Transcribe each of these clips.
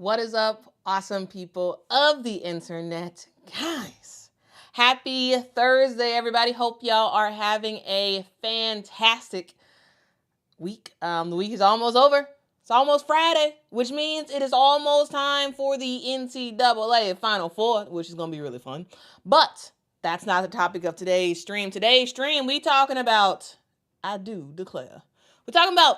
What is up, awesome people of the internet? Guys, happy Thursday, everybody. Hope y'all are having a fantastic week. The week is almost over. It's almost Friday, which means it is almost time for the NCAA Final Four, which is going to be really fun. But that's not the topic of today's stream. Today's stream, we talking about, I do declare. We're talking about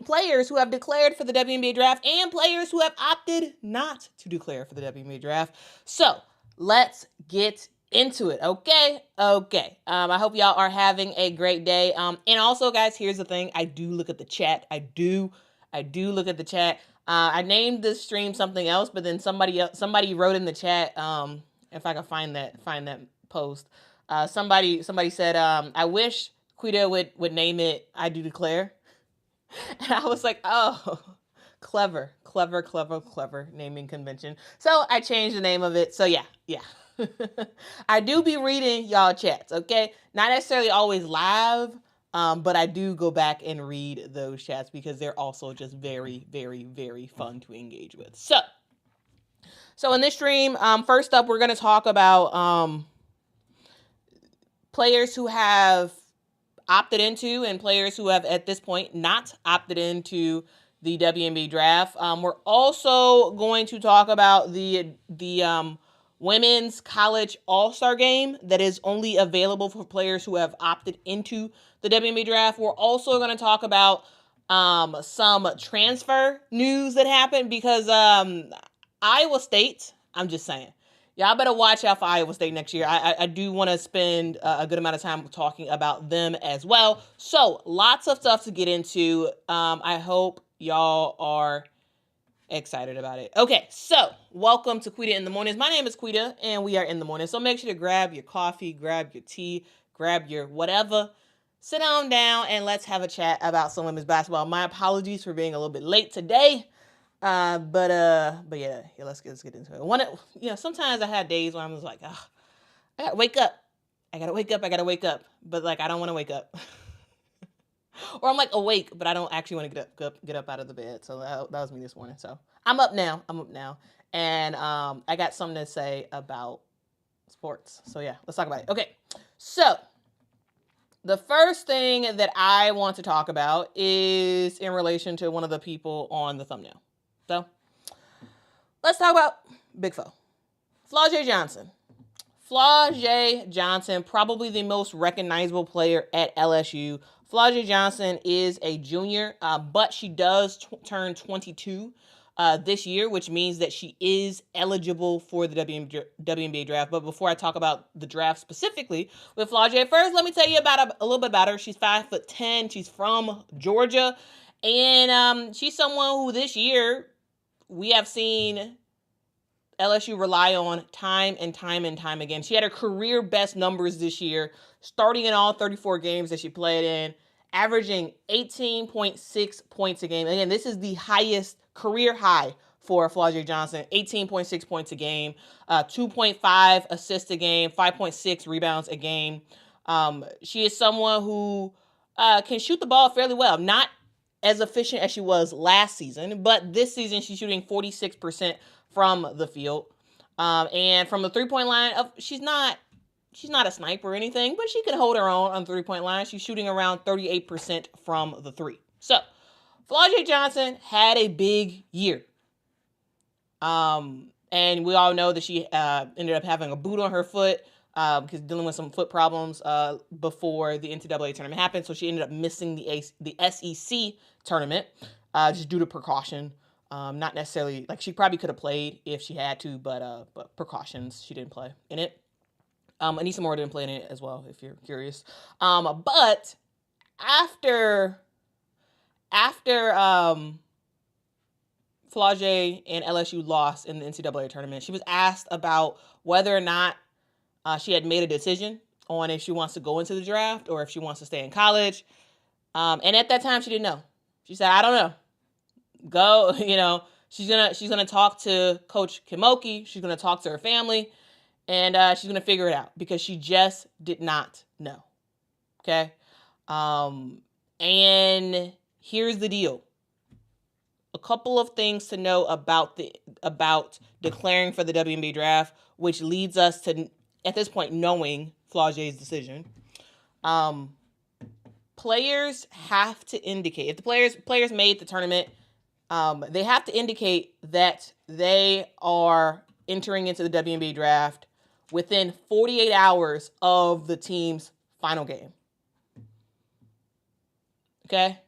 players who have declared for the WNBA draft and players who have opted not to declare for the WNBA draft. So let's get into it. Okay. I hope y'all are having a great day. And also, guys, here's the thing. I do look at the chat. I do look at the chat. I named this stream something else, but then somebody wrote in the chat. If I can find that post. Somebody said, I wish Quita would name it I Do Declare. And I was like, oh, clever naming convention. So I changed the name of it. So yeah. I do be reading y'all chats, okay? Not necessarily always live, but I do go back and read those chats because they're also just very, very, very fun to engage with. So in this stream, first up, we're going to talk about players who have opted into and players who have at this point not opted into the WNBA draft. We're also going to talk about the women's college All-Star game that is only available for players who have opted into the WNBA draft. We're also going to talk about some transfer news that happened because Iowa State, I'm just saying, y'all better watch out for Iowa State next year. I do want to spend a good amount of time talking about them as well. So lots of stuff to get into. I hope y'all are excited about it. Okay, so welcome to Quita in the Mornings. My name is Quita, and we are in the morning. So make sure to grab your coffee, grab your tea, grab your whatever. Sit on down, and let's have a chat about some women's basketball. My apologies for being a little bit late today. But yeah, let's get into it. Sometimes I have days where I'm just like, I gotta wake up. But like, I don't want to wake up. Or I'm like awake, but I don't actually want to get up out of the bed. So that was me this morning. So I'm up now. And, I got something to say about sports. So yeah, let's talk about it. Okay. So the first thing that I want to talk about is in relation to one of the people on the thumbnail. So let's talk about Big Fo. FLJ Johnson. FLJ Johnson, probably the most recognizable player at LSU. FLJ Johnson is a junior, but she does turn 22 this year, which means that she is eligible for the WNBA draft. But before I talk about the draft specifically with FLJ, first let me tell you about a little bit about her. She's 5'10". She's from Georgia, and she's someone who this year we have seen LSU rely on time and time again. She had her career best numbers this year, starting in all 34 games that she played in, averaging 18.6 points a game. Again, this is the highest career high for FLJ Johnson, 18.6 points a game, 2.5 assists a game, 5.6 rebounds a game. She is someone who can shoot the ball fairly well. Not as efficient as she was last season, but this season she's shooting 46% from the field. And from the three-point line, she's not a sniper or anything, but she can hold her own on the three-point line. She's shooting around 38% from the three. So FLJ Johnson had a big year. And we all know that she ended up having a boot on her foot because dealing with some foot problems before the NCAA tournament happened. So she ended up missing the SEC tournament just due to precaution. Not necessarily, like, she probably could have played if she had to, but precautions, she didn't play in it. Anissa Moore didn't play in it as well, if you're curious. But after FLJ and LSU lost in the NCAA tournament, she was asked about whether or not she had made a decision on if she wants to go into the draft or if she wants to stay in college. And at that time, she didn't know. She said, I don't know. Go, she's gonna talk to Coach Kimoki. She's gonna talk to her family, and she's gonna figure it out because she just did not know. Okay. And here's the deal. a couple of things to know about declaring for the WNBA draft, which leads us to, at this point, knowing FLJ's decision. Players have to indicate, if the players made the tournament, they have to indicate that they are entering into the WNBA draft within 48 hours of the team's final game. Okay?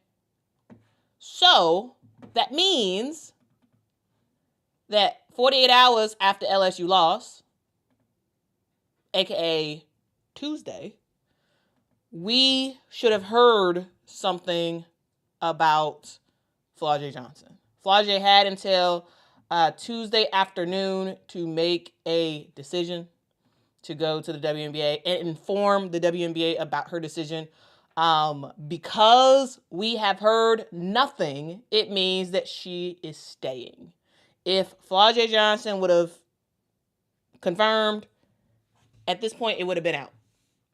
So, that means that 48 hours after LSU lost, aka Tuesday, we should have heard something about FLJ Johnson. FLJ had until Tuesday afternoon to make a decision to go to the WNBA and inform the WNBA about her decision. Because we have heard nothing, it means that she is staying. If FLJ Johnson would have confirmed, at this point, it would have been out.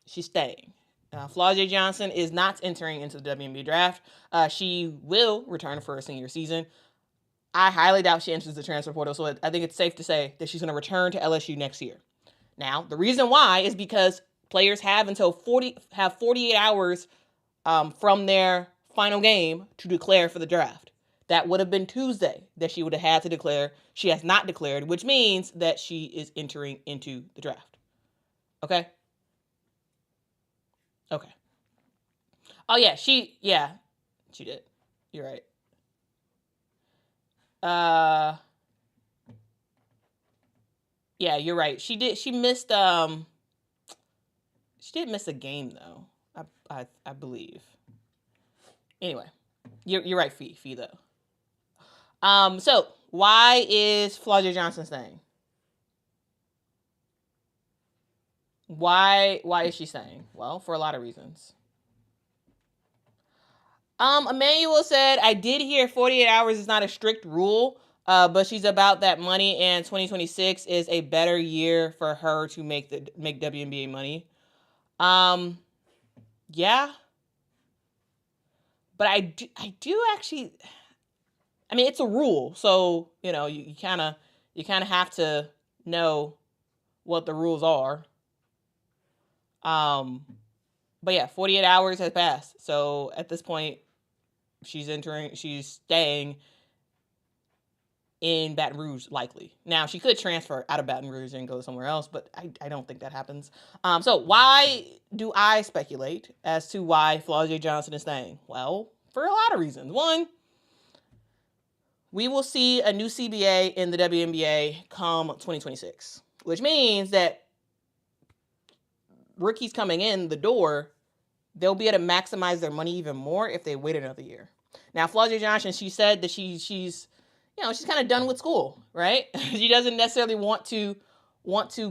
She's staying. FLJ Johnson is not entering into the WNBA draft. She will return for her senior season. I highly doubt she enters the transfer portal, so I think it's safe to say that she's going to return to LSU next year. Now, the reason why is because players have until 48 hours from their final game to declare for the draft. That would have been Tuesday that she would have had to declare. She has not declared, which means that she is entering into the draft. Okay? Okay. Oh, yeah, she did. You're right. Yeah, you're right. She did miss a game though. I believe. Anyway, you're right, Fee though. So why is FLJ Johnson staying? Why is she staying? Well, for a lot of reasons. Emmanuel said, I did hear 48 hours is not a strict rule, but she's about that money, and 2026 is a better year for her to make WNBA money. Yeah. But I do actually, I mean, it's a rule, so, you kind of have to know what the rules are. But yeah, 48 hours has passed. So at this point, she's staying in Baton Rouge, likely. Now, she could transfer out of Baton Rouge and go somewhere else, but I don't think that happens. So why do I speculate as to why FLJ Johnson is staying? Well, for a lot of reasons. One, we will see a new CBA in the WNBA come 2026, which means that rookies coming in the door, they'll be able to maximize their money even more if they wait another year. Now, FLJ Johnson, she said that she's kind of done with school, right? She doesn't necessarily want to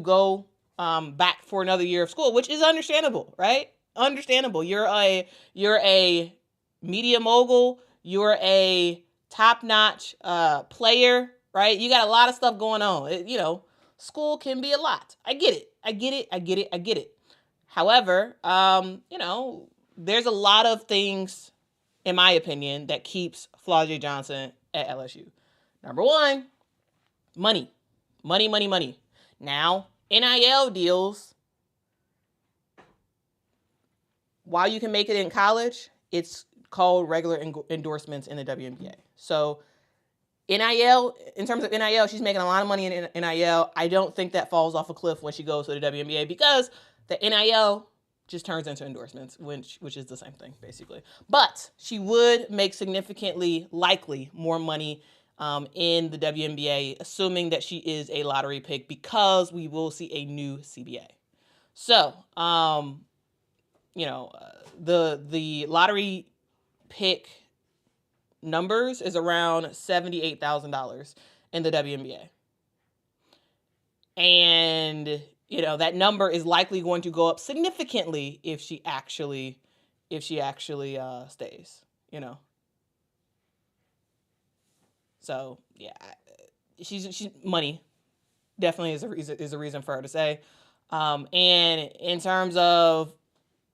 go back for another year of school, which is understandable, right? Understandable. You're a media mogul. You're a top-notch player, right? You got a lot of stuff going on. School can be a lot. I get it. However, there's a lot of things, in my opinion, that keeps FLJ Johnson at LSU. Number one, money. Now, NIL deals, while you can make it in college, it's called regular endorsements in the WNBA. So NIL, in terms of NIL, she's making a lot of money in NIL. I don't think that falls off a cliff when she goes to the WNBA because the NIL just turns into endorsements, which is the same thing, basically. But she would make significantly, likely, more money in the WNBA, assuming that she is a lottery pick, because we will see a new CBA. So, the lottery pick numbers is around $78,000 in the WNBA. And, that number is likely going to go up significantly if she actually stays, So, yeah, she's money definitely is a reason for her to say. And in terms of,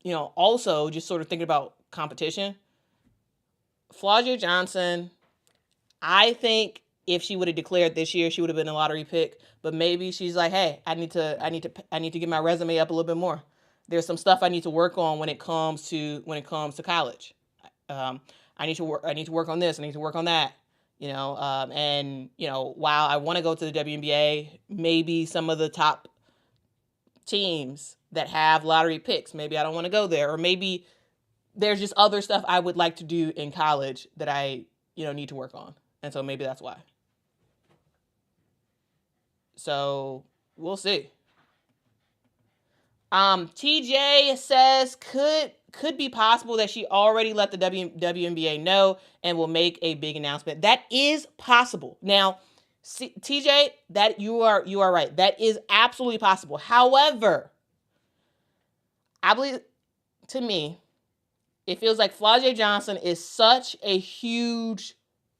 also just sort of thinking about competition, FLJ Johnson, I think if she would have declared this year, she would have been a lottery pick. But maybe she's like, hey, I need to get my resume up a little bit more. There's some stuff I need to work on when it comes to college. I need to work on this. I need to work on that. And while I want to go to the WNBA, maybe some of the top teams that have lottery picks, maybe I don't want to go there, or maybe there's just other stuff I would like to do in college that I need to work on, and so maybe that's why. So we'll see. TJ says could be possible that she already let the WNBA know and will make a big announcement. That is possible. Now, TJ, that you are right. That is absolutely possible. However, I believe, to me, it feels like FLJ Johnson is such a huge,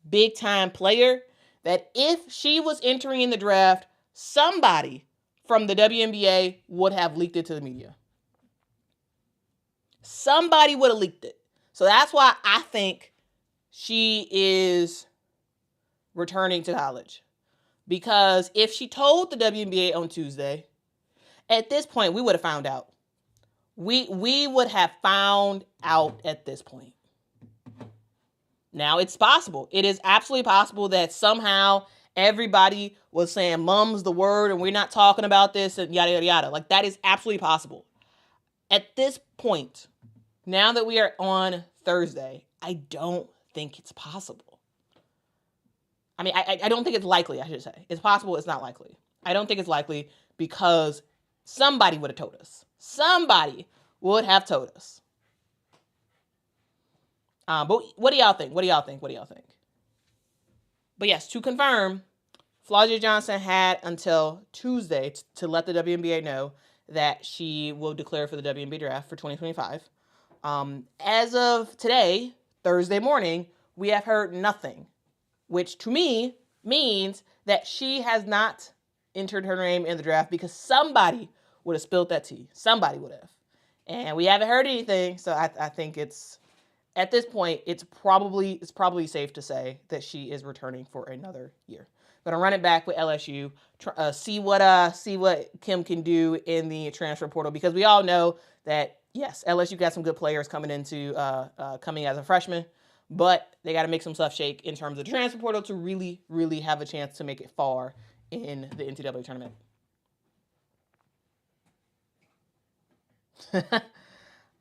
big-time player that if she was entering in the draft, somebody from the WNBA would have leaked it to the media. Somebody would have leaked it. So that's why I think she is returning to college. Because if she told the WNBA on Tuesday, at this point, we would have found out. We would have found out at this point. Now, it's possible. It is absolutely possible that somehow everybody was saying mum's the word and we're not talking about this and yada, yada, yada. Like, that is absolutely possible. At this point, now that we are on Thursday, I don't think it's possible. I mean, I don't think it's likely, I should say. It's possible, it's not likely. I don't think it's likely because somebody would have told us. Somebody would have told us. But what do y'all think? What do y'all think? But yes, to confirm, FLJ Johnson had until Tuesday to let the WNBA know that she will declare for the WNBA draft for 2025. As of today, Thursday morning, we have heard nothing, which to me means that she has not entered her name in the draft because somebody would have spilled that tea. Somebody would have. And we haven't heard anything, so I think it's, at this point, it's probably safe to say that she is returning for another year. Going to run it back with LSU, see what Kim can do in the transfer portal, because we all know that, yes, LSU got some good players coming as a freshman, but they got to make some stuff shake in terms of the transfer portal to really, really have a chance to make it far in the NCAA tournament.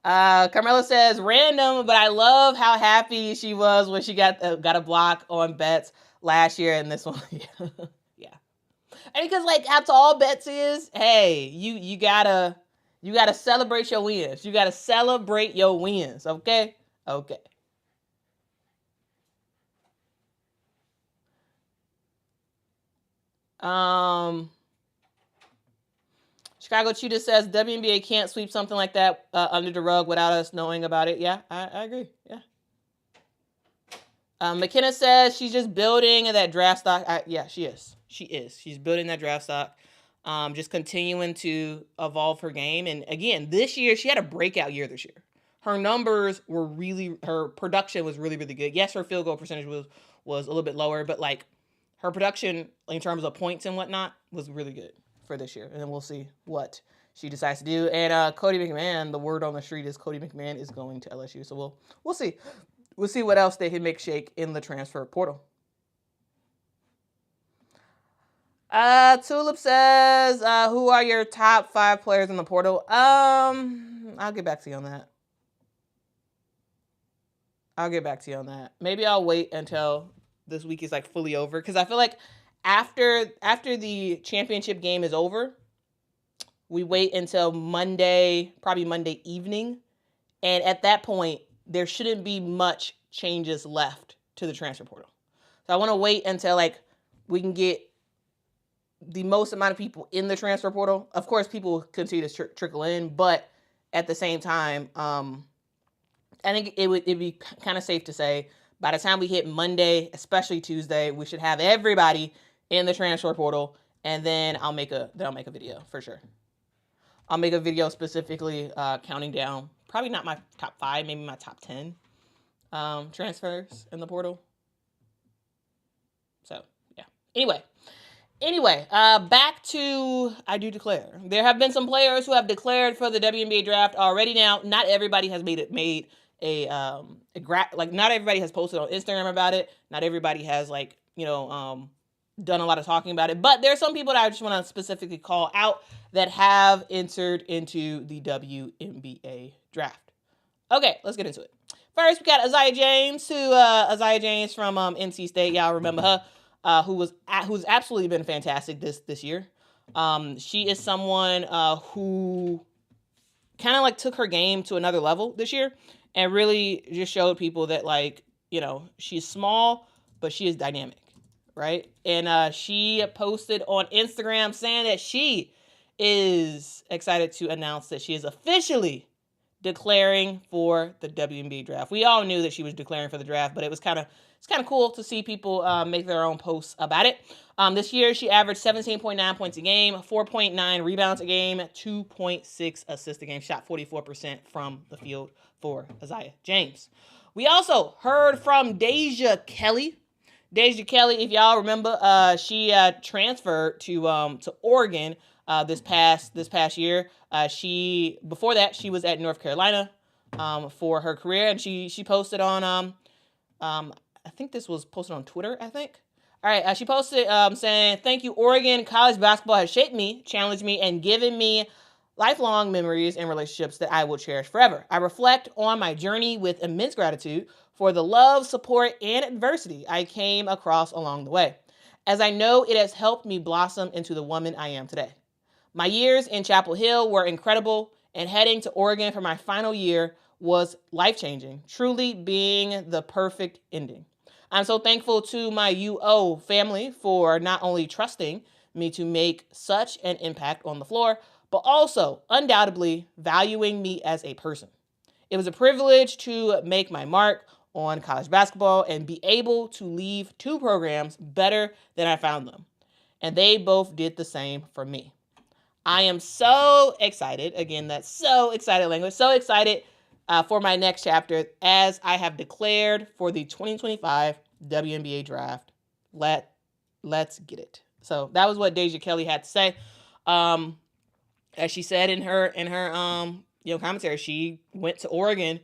Carmela says, random, but I love how happy she was when she got a block on Betts last year, and this one, yeah. And because, like, how tall Betts is, hey, you gotta celebrate your wins. You gotta celebrate your wins, okay? Okay. Chicago Cheetah says WNBA can't sweep something like that under the rug without us knowing about it. Yeah, I agree. Yeah. McKenna says she's just building that draft stock. Yeah, she is. She's building that draft stock. Just continuing to evolve her game. And again, this year, she had a breakout year this year. Her numbers were her production was really, really good. Yes, her field goal percentage was a little bit lower, but like her production in terms of points and whatnot was really good for this year. And then we'll see what she decides to do. And Cody McMahon, the word on the street is Cody McMahon is going to LSU. So we'll see. We'll see what else they can make shake in the transfer portal. Tulip says, who are your top 5 players in the portal? I'll get back to you on that. Maybe I'll wait until this week is like fully over, because I feel like after the championship game is over, we wait until Monday, probably Monday evening, and at that point, there shouldn't be much changes left to the transfer portal. So I want to wait until like we can get the most amount of people in the transfer portal. Of course, people will continue to trickle in, but at the same time, I think it'd be kind of safe to say by the time we hit Monday, especially Tuesday, we should have everybody in the transfer portal, and then I'll make a video for sure. I'll make a video specifically counting down, probably not my top 5, maybe my top 10 transfers in the portal. So, yeah. Anyway, back to I do declare. There have been some players who have declared for the WNBA draft already. Now, not everybody has made not everybody has posted on Instagram about it. Not everybody has done a lot of talking about it. But there are some people that I just want to specifically call out that have entered into the WNBA draft. Okay, let's get into it. First, we got Isaiah James, from NC State. Y'all remember her. Who's absolutely been fantastic this year. She is someone who kind of took her game to another level this year and really just showed people that she's small, but she is dynamic, right? And she posted on Instagram saying that she is excited to announce that she is officially declaring for the WNBA draft. We all knew that she was declaring for the draft, but it's kind of cool to see people make their own posts about it. This year, she averaged 17.9 points a game, 4.9 rebounds a game, 2.6 assists a game, shot 44% from the field for Isaiah James. We also heard from Deja Kelly. Deja Kelly, if y'all remember, she transferred to Oregon this past year. Before that she was at North Carolina for her career, and she posted on I think this was posted on Twitter, I think. All right, she posted saying, "Thank you, Oregon. College basketball has shaped me, challenged me, and given me lifelong memories and relationships that I will cherish forever. I reflect on my journey with immense gratitude for the love, support, and adversity I came across along the way, as I know it has helped me blossom into the woman I am today. My years in Chapel Hill were incredible, and heading to Oregon for my final year was life-changing, truly being the perfect ending. I'm so thankful to my UO family for not only trusting me to make such an impact on the floor, but also undoubtedly valuing me as a person. It was a privilege to make my mark on college basketball and be able to leave two programs better than I found them. And they both did the same for me. I am so excited." Again, that's so excited language. So excited for my next chapter, as I have declared for the 2025 WNBA draft. Let's get it. So that was what Deja Kelly had to say. As she said in her commentary, she went to Oregon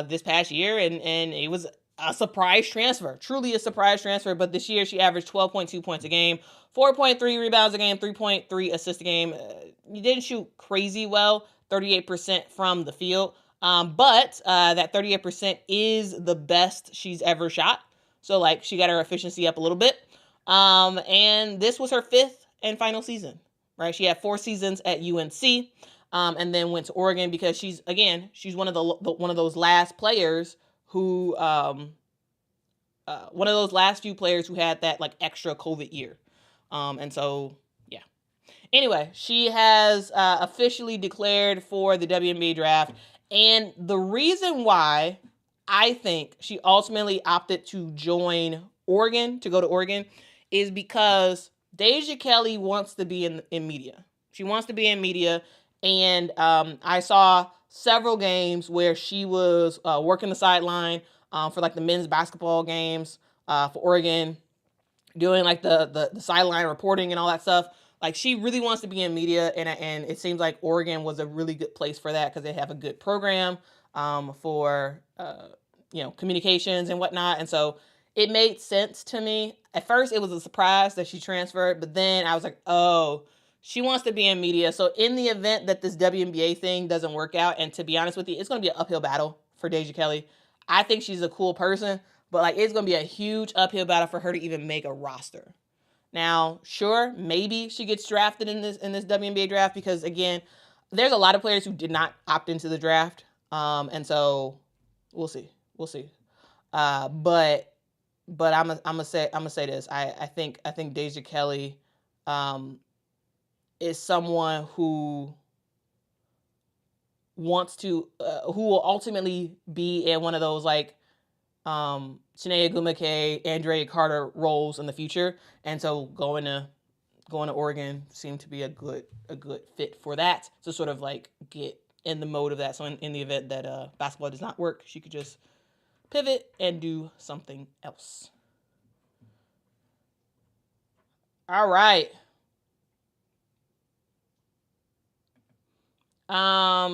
this past year, and it was a surprise transfer, truly a surprise transfer. But this year she averaged 12.2 points a game, 4.3 rebounds a game, 3.3 assists a game. You didn't shoot crazy well, 38% from the field. But that 38% is the best she's ever shot. So she got her efficiency up a little bit. And this was her fifth and final season, right? She had 4 seasons at UNC, and then went to Oregon because she's one of those last players who, one of those last few players who had that extra COVID year. And so, yeah. Anyway, she has officially declared for the WNBA draft. And the reason why I think she ultimately opted to go to Oregon, is because Deja Kelly wants to be in media. She wants to be in media. And I saw several games where she was working the sideline for the men's basketball games for Oregon, doing the sideline reporting and all that stuff. She really wants to be in media, and it seems like Oregon was a really good place for that because they have a good program for communications and whatnot. And so it made sense to me. At first, it was a surprise that she transferred, but then I was like, oh, she wants to be in media. So in the event that this WNBA thing doesn't work out, and to be honest with you, it's going to be an uphill battle for Deja Kelly. I think she's a cool person, but it's going to be a huge uphill battle for her to even make a roster. Now, sure, maybe she gets drafted in this WNBA draft because, again, there's a lot of players who did not opt into the draft, and so we'll see. But I'm gonna say this. I think Deja Kelly is someone who wants to who will ultimately be in one of those Chineye Ogwumike, Andrea Carter roles in the future, and so going to Oregon seemed to be a good fit for that, to sort of get in the mode of that. So in the event that basketball does not work, she could just pivot and do something else. All right.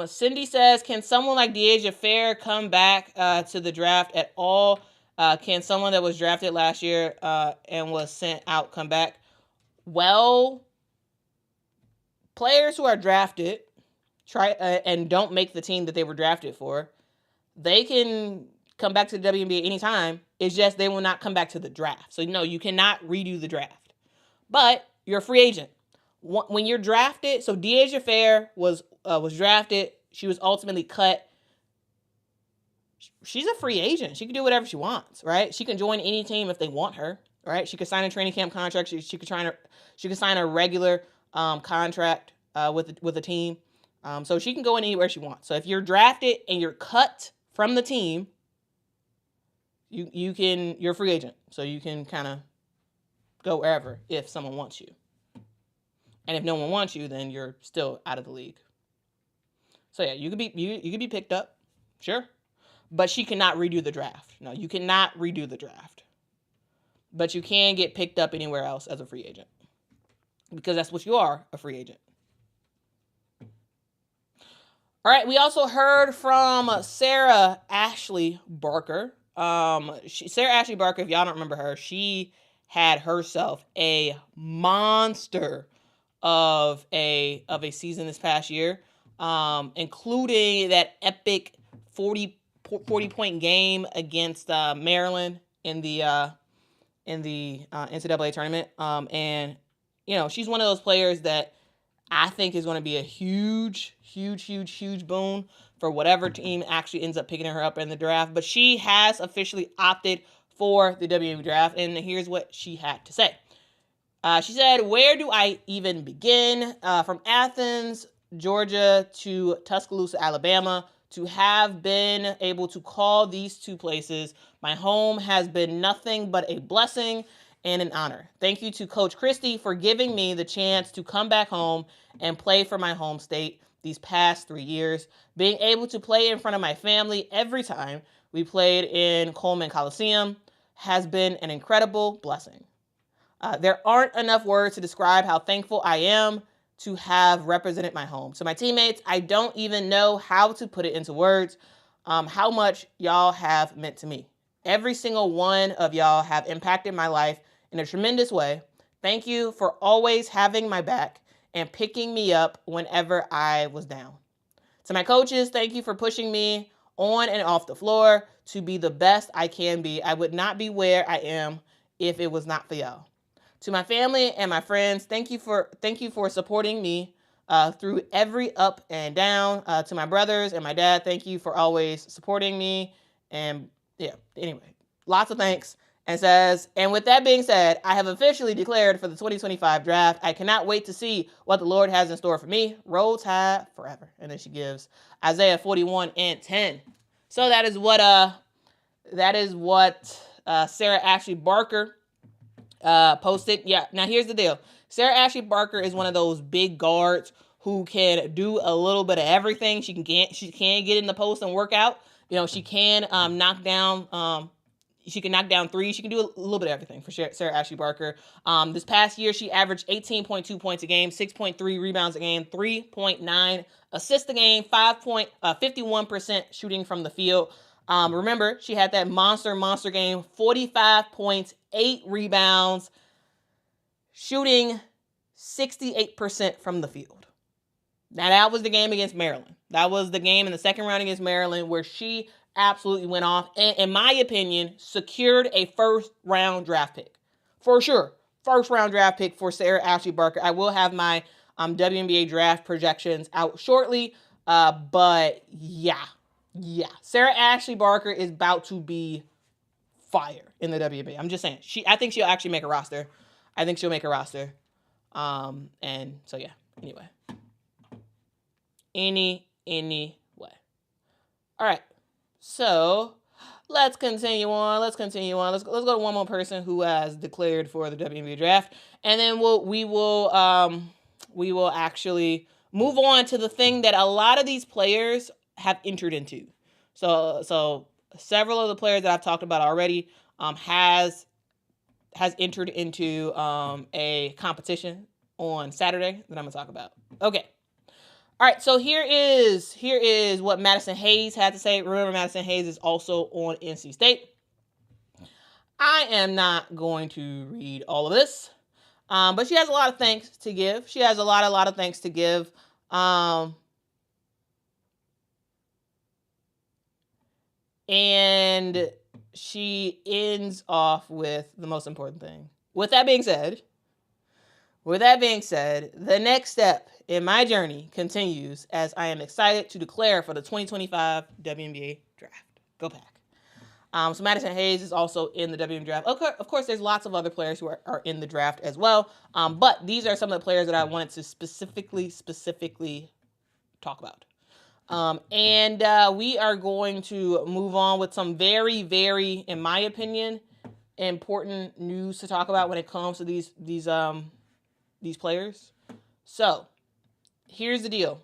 Cindy says, can someone like Deasia Fair come back to the draft at all? Can someone that was drafted last year and was sent out come back? Well, players who are drafted and don't make the team that they were drafted for, they can come back to the WNBA anytime. It's just they will not come back to the draft. So, no, you cannot redo the draft. But you're a free agent. When you're drafted, so Deasia Fair was drafted. She was ultimately cut. She's a free agent. She can do whatever she wants, right? She can join any team if they want her, right? She could sign a training camp contract. She could sign a regular contract with a team. So she can go in anywhere she wants. So if you're drafted and you're cut from the team, you're a free agent. So you can kind of go wherever if someone wants you. And if no one wants you, then you're still out of the league. So yeah, you could be picked up, sure, but she cannot redo the draft. No, you cannot redo the draft, but you can get picked up anywhere else as a free agent because that's what you are, a free agent. All right, we also heard from Sarah Ashley Barker. Sarah Ashley Barker, if y'all don't remember her, she had herself a monster of a season this past year, including that epic 40 point game against Maryland in the NCAA tournament. And she's one of those players that I think is going to be a huge boon for whatever team actually ends up picking her up in the draft. But she has officially opted for the WNBA draft, and here's what she had to say. She said, where do I even begin? From Athens, Georgia to Tuscaloosa, Alabama, to have been able to call these two places my home has been nothing but a blessing and an honor. Thank you to Coach Christie for giving me the chance to come back home and play for my home state these past 3 years. Being able to play in front of my family every time we played in Coleman Coliseum has been an incredible blessing. There aren't enough words to describe how thankful I am to have represented my home. To my teammates, I don't even know how to put it into words, how much y'all have meant to me. Every single one of y'all have impacted my life in a tremendous way. Thank you for always having my back and picking me up whenever I was down. To my coaches, thank you for pushing me on and off the floor to be the best I can be. I would not be where I am if it was not for y'all. To my family and my friends, thank you for supporting me through every up and down. To my brothers and my dad, thank you for always supporting me. And yeah, anyway, lots of thanks. And says, and with that being said, I have officially declared for the 2025 draft. I cannot wait to see what the Lord has in store for me. Roll Tide forever. And then she gives Isaiah 41:10. So that is what Sarah Ashley Barker posted. Yeah. Now here's the deal. Sarah Ashley Barker is one of those big guards who can do a little bit of everything. She can get in the post and work out. She can knock down. She can knock down threes. She can do a little bit of everything for Sarah Ashley Barker. This past year, she averaged 18.2 points a game, 6.3 rebounds a game, 3.9 assists a game, 51% shooting from the field. Remember, she had that monster game, 45 points, 8 rebounds, shooting 68% from the field. Now, that was the game against Maryland. That was the game in the second round against Maryland where she absolutely went off and, in my opinion, secured a first-round draft pick. For sure. First-round draft pick for Sarah Ashley Barker. I will have my WNBA draft projections out shortly. But yeah. Sarah Ashley Barker is about to be fire in the WNBA. I'm just saying. I think she'll actually make a roster. And so, yeah. Anyway. All right. So let's continue on. Let's go to one more person who has declared for the WNBA draft, and then we will actually move on to the thing that a lot of these players have entered into. So several of the players that I've talked about already has has entered into a competition on Saturday that I'm gonna talk about. Okay. All right, so here is what Madison Hayes had to say. Remember, Madison Hayes is also on NC State. I am not going to read all of this, but she has a lot of thanks to give. She has a lot of thanks to give. And she ends off with the most important thing. With that being said, the next step in my journey continues as I am excited to declare for the 2025 WNBA draft. Go Pack. So Madison Hayes is also in the WNBA draft. Of course, there's lots of other players who are in the draft as well. But these are some of the players that I wanted to specifically talk about. And we are going to move on with some very, very, in my opinion, important news to talk about when it comes to these players. So, here's the deal.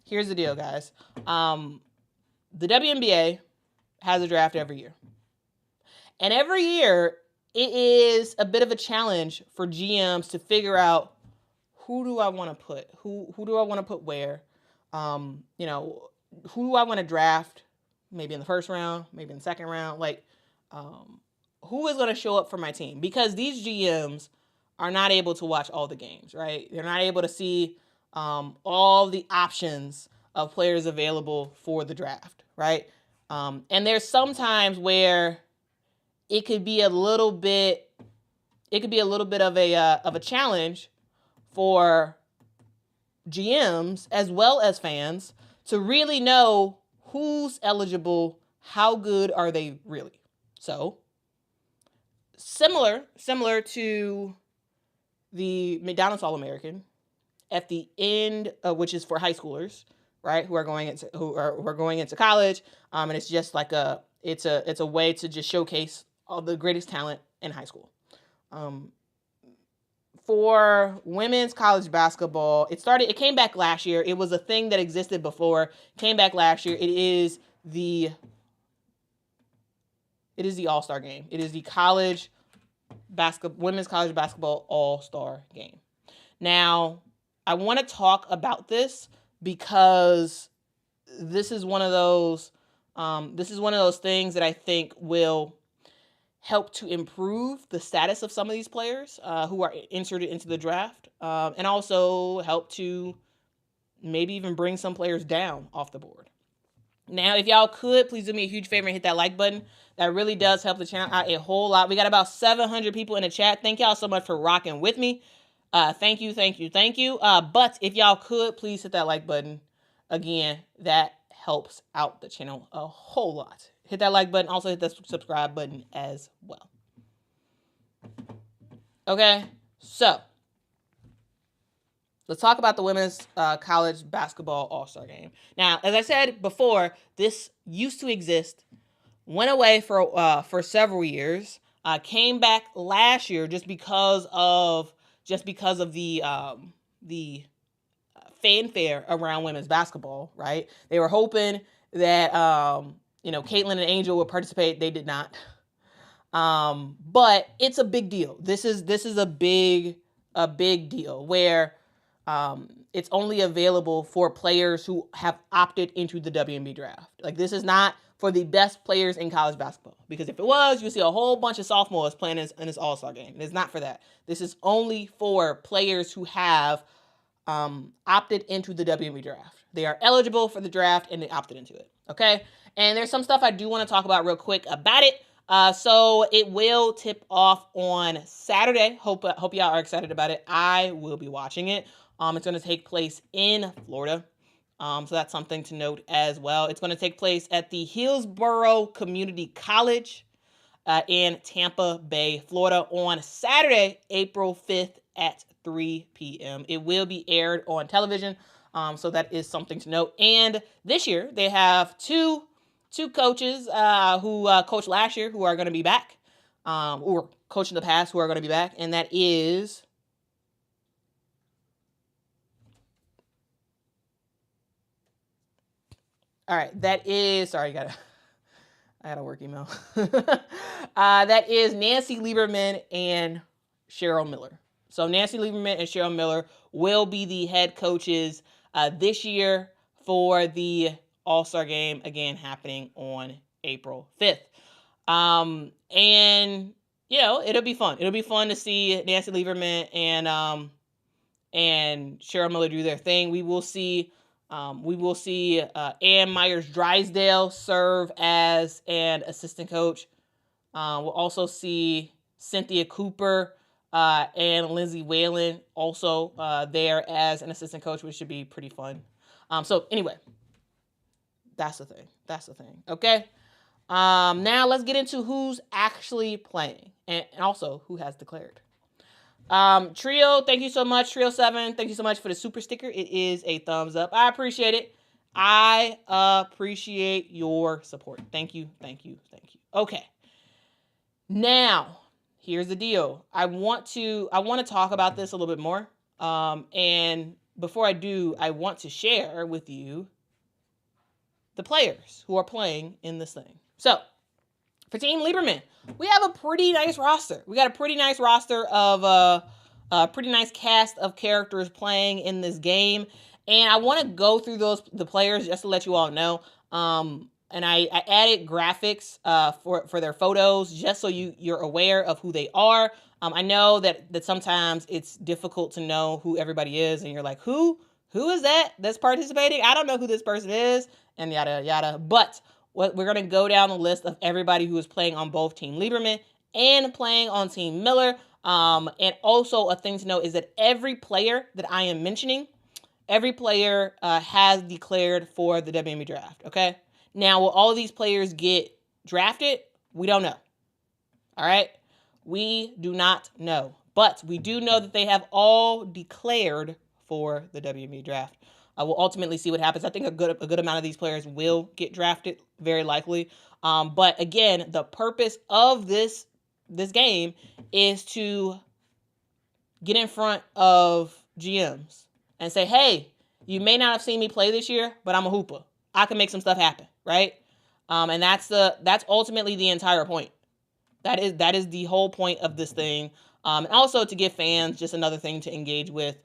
Guys. The WNBA has a draft every year. And every year, it is a bit of a challenge for GMs to figure out who do I want to put? Who do I want to put where? Who do I want to draft? Maybe in the first round, maybe in the second round. Who is going to show up for my team? Because these GMs are not able to watch all the games, right? They're not able to see all the options of players available for the draft, right? And there's some times where it could be a little bit of a challenge for GMs as well as fans to really know who's eligible, how good are they really. So similar to the McDonald's All-American at the end, which is for high schoolers, right, who are going into college, and it's just like it's a way to just showcase all the greatest talent in high school. For women's college basketball, it came back last year. It was a thing that existed before, came back last year. It is the All-Star game. It is the women's college basketball All-Star game. Now, I want to talk about this because this is one of those things that I think will help to improve the status of some of these players who are inserted into the draft, and also help to maybe even bring some players down off the board. Now, if y'all could, please do me a huge favor and hit that like button. That really does help the channel out a whole lot. We got about 700 people in the chat. Thank y'all so much for rocking with me. Thank you. But if y'all could, please hit that like button. Again, that helps out the channel a whole lot. Hit that like button. Also hit that subscribe button as well. Okay, so let's talk about the women's college basketball All-Star game. Now, as I said before, this used to exist, went away for several years, came back last year just because of the fanfare around women's basketball, right? They were hoping that Caitlin and Angel would participate. They did not. But it's a big deal. This is a big deal where it's only available for players who have opted into the WNBA draft. Like, this is not for the best players in college basketball, because if it was, you see a whole bunch of sophomores playing in this All-Star game. It's not for that. This is only for players who have opted into the WNBA draft. They are eligible for the draft and they opted into it. Okay, and there's some stuff I do want to talk about real quick about it. So it will tip off on Saturday. Hope y'all are excited about it. I will be watching it. It's going to take place in Florida. So that's something to note as well. It's going to take place at the Hillsborough Community College in Tampa Bay, Florida on Saturday, April 5th at 3 p.m. It will be aired on television. So that is something to note. And this year they have two coaches who coached last year who are going to be back, or coached in the past who are going to be back. And that is sorry, I had a work email. That is Nancy Lieberman and Cheryl Miller. So Nancy Lieberman and Cheryl Miller will be the head coaches this year for the All-Star game, again, happening on April 5th. And, you know, it'll be fun. It'll be fun to see Nancy Lieberman and Cheryl Miller do their thing. We will see Ann Myers Drysdale serve as an assistant coach. We'll also see Cynthia Cooper and Lindsay Whalen also there as an assistant coach, which should be pretty fun. So anyway, that's the thing. Okay. Now let's get into who's actually playing and also who has declared. Trio, thank you so much. Trio 7, thank you so much for the super sticker. It is a thumbs up. I appreciate it. I appreciate your support. Thank you. Okay. Now, here's the deal. I want to talk about this a little bit more. And before I do, I want to share with you the players who are playing in this thing. So, for Team Lieberman, we have a pretty nice roster. We got a pretty nice roster of a pretty nice cast of characters playing in this game. And I want to go through the players just to let you all know. And I added graphics for their photos just so you're aware of who they are. I know that sometimes it's difficult to know who everybody is, and you're like, who is that that's participating? I don't know who this person is, and yada yada. But we're going to go down the list of everybody who is playing on both Team Lieberman and playing on Team Miller. And also a thing to know is that every player that I am mentioning, every player has declared for the WNBA draft. Okay. Now, will all of these players get drafted? We don't know. All right. We do not know. But we do know that they have all declared for the WNBA draft. We'll ultimately see what happens. I think a good amount of these players will get drafted, very likely. But again, the purpose of this game is to get in front of GMs and say, hey, you may not have seen me play this year, but I'm a hooper. I can make some stuff happen, right? And that's ultimately the entire point. That is the whole point of this thing. And also to give fans just another thing to engage with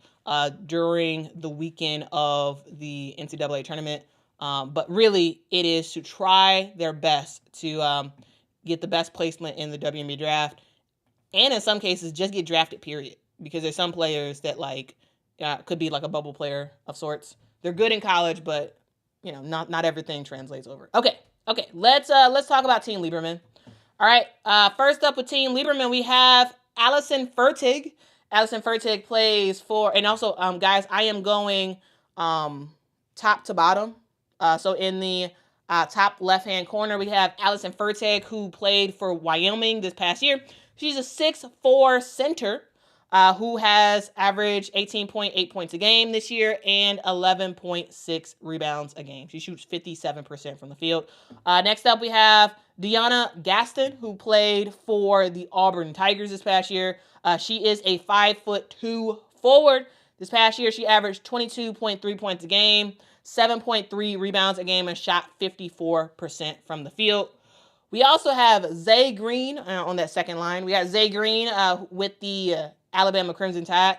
during the weekend of the NCAA tournament. But really, it is to try their best to get the best placement in the WNBA draft. And in some cases, just get drafted, period. Because there's some players that could be like a bubble player of sorts. They're good in college, but you know, not everything translates over. Okay. Let's talk about Team Lieberman. All right. First up with Team Lieberman, we have Allison Fertig. Allison Fertig plays for, and also, guys, I am going top to bottom. So in the top left-hand corner, we have Allison Fertig, who played for Wyoming this past year. She's a 6'4" center who has averaged 18.8 points a game this year and 11.6 rebounds a game. She shoots 57% from the field. Next up, we have Deanna Gaston, who played for the Auburn Tigers this past year. She is a 5'2" forward. This past year, she averaged 22.3 points a game, 7.3 rebounds a game, and shot 54% from the field. We also have Zay Green on that second line. We got Zay Green with the Alabama Crimson Tide.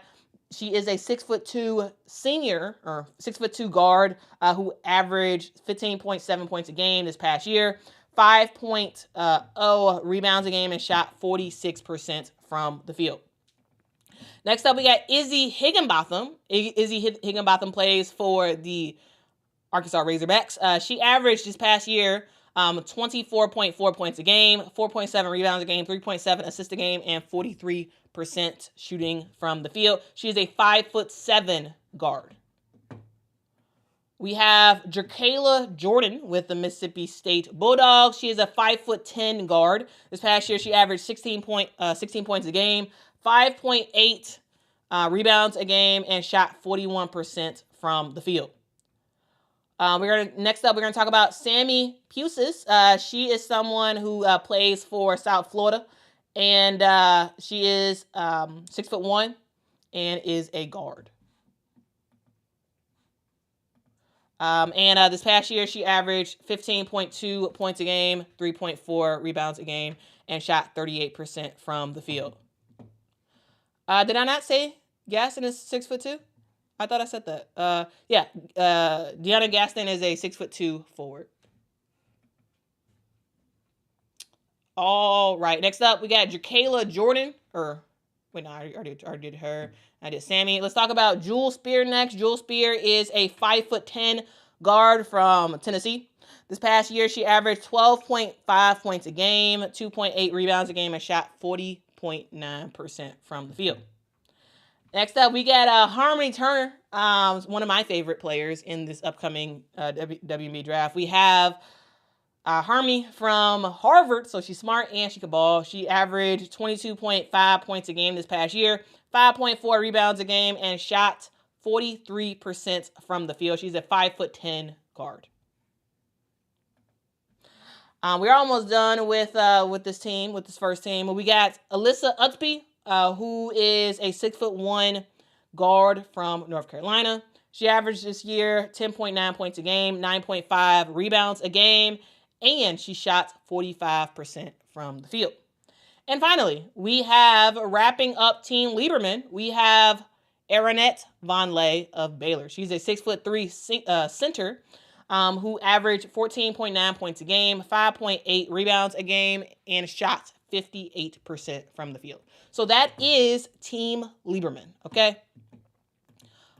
She is a 6'2" senior or 6'2" guard who averaged 15.7 points a game this past year, 5.0 rebounds a game, and shot 46% from the field. Next up, we got Izzy Higginbotham. Izzy Higginbotham plays for the Arkansas Razorbacks. She averaged this past year 24.4 points a game, 4.7 rebounds a game, 3.7 assists a game, and 43% shooting from the field. She is a 5'7" guard. We have Jerkayla Jordan with the Mississippi State Bulldogs. She is a 5'10" guard. This past year, she averaged 16 points a game, 5.8 rebounds a game, and shot 41% from the field. Next up, we're going to talk about Sammy Pusis. She is someone who plays for South Florida, and she is 6'1" and is a guard. This past year, she averaged 15.2 points a game, 3.4 rebounds a game, and shot 38% from the field. Did I not say Gaston is 6'2"? I thought I said that. Deanna Gaston is a 6'2" forward. All right. Next up, we got Jacayla Jordan. I already did her. I did Sammy. Let's talk about Jewel Spear next. Jewel Spear is a 5'10" guard from Tennessee. This past year, she averaged 12.5 points a game, 2.8 rebounds a game, and shot 40.9% from the field. Next up, we got Harmony Turner, one of my favorite players in this upcoming WNBA draft. We have Harmony from Harvard, so she's smart and she can ball. She averaged 22.5 points a game this past year, 5.4 rebounds a game, and shot 43% from the field. She's a 5'10" guard. We're almost done with this first team. We got Alyssa Utsby, who is a 6'1" guard from North Carolina. She averaged this year 10.9 points a game, 9.5 rebounds a game, and she shot 45% from the field. And finally, we have, wrapping up Team Lieberman, we have Aronette Vonleh of Baylor. She's a 6'3" center who averaged 14.9 points a game, 5.8 rebounds a game, and shot 58% from the field. So that is Team Lieberman, okay?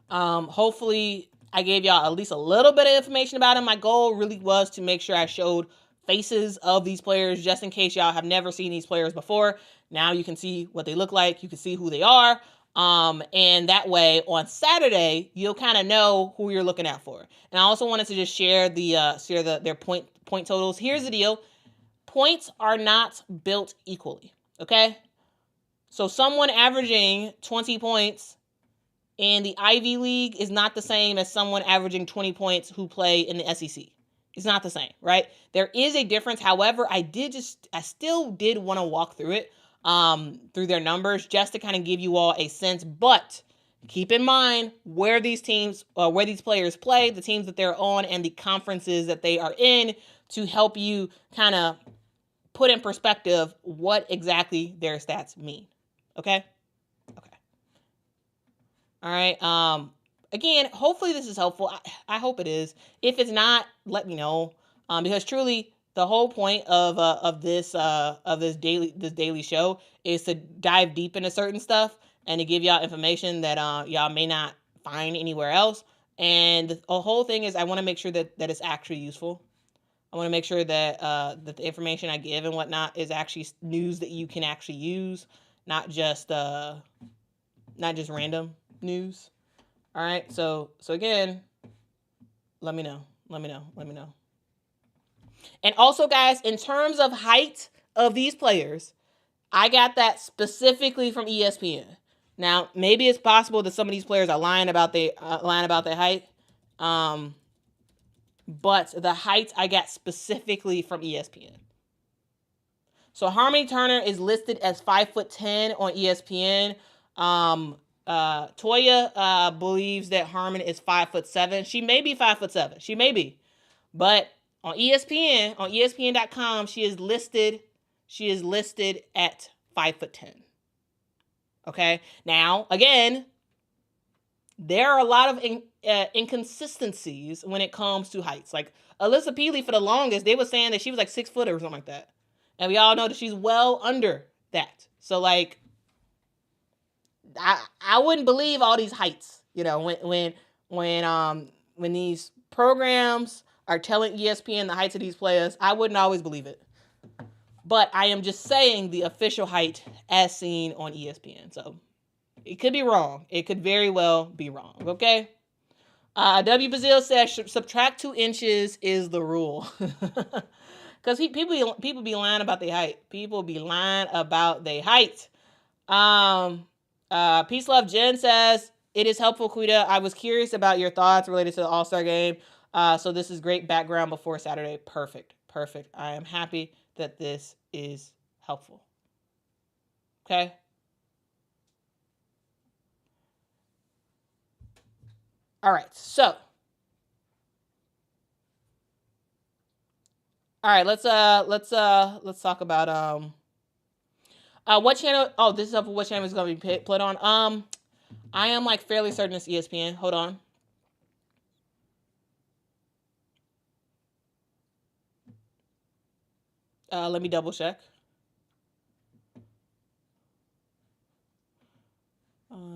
Hopefully I gave y'all at least a little bit of information about him. My goal really was to make sure I showed faces of these players just in case y'all have never seen these players before. Now you can see what they look like. You can see who they are. And that way on Saturday, you'll kind of know who you're looking out for. And I also wanted to just share their point totals. Here's the deal. Points are not built equally. Okay. So someone averaging 20 points in the Ivy League is not the same as someone averaging 20 points who play in the SEC. It's not the same, right? There is a difference. However, I still did want to walk through it, through their numbers just to kind of give you all a sense. But keep in mind where these players play, the teams that they're on, and the conferences that they are in to help you kind of put in perspective what exactly their stats mean. Okay? Okay. All right. Again, hopefully this is helpful. I hope it is. If it's not, let me know. Because truly, the whole point of this daily show is to dive deep into certain stuff and to give y'all information that y'all may not find anywhere else. And the whole thing is I want to make sure that it's actually useful. I want to make sure that that the information I give and whatnot is actually news that you can actually use, not just random news. All right. So again, let me know. And also, guys, in terms of height of these players, I got that specifically from ESPN. Now, maybe it's possible that some of these players are lying about their height. But the height I got specifically from ESPN. So Harmony Turner is listed as 5'10" on ESPN. Toya believes that Harmon is 5'7". She may be 5'7". She may be, but on ESPN, on ESPN.com, she is listed at 5'10". Okay. Now, again, there are a lot of inconsistencies when it comes to heights. Like Alyssa Peely, for the longest, they were saying that she was like 6 foot or something like that, and we all know that she's well under that. So like, I wouldn't believe all these heights. You know, when these programs are telling ESPN the heights of these players, I wouldn't always believe it. But I am just saying the official height as seen on ESPN. So it could be wrong. It could very well be wrong. Okay. W. Bazil says subtract 2 inches is the rule. Because people be lying about their height. People be lying about their height. Peace Love Jen says, it is helpful, Quita. I was curious about your thoughts related to the All-Star game. So this is great background before Saturday. Perfect. I am happy that this is helpful. Okay. All right. So All right, let's talk about what channel. Oh, this is up for what channel is going to be put on. I am like fairly certain it's ESPN. Hold on. Let me double check.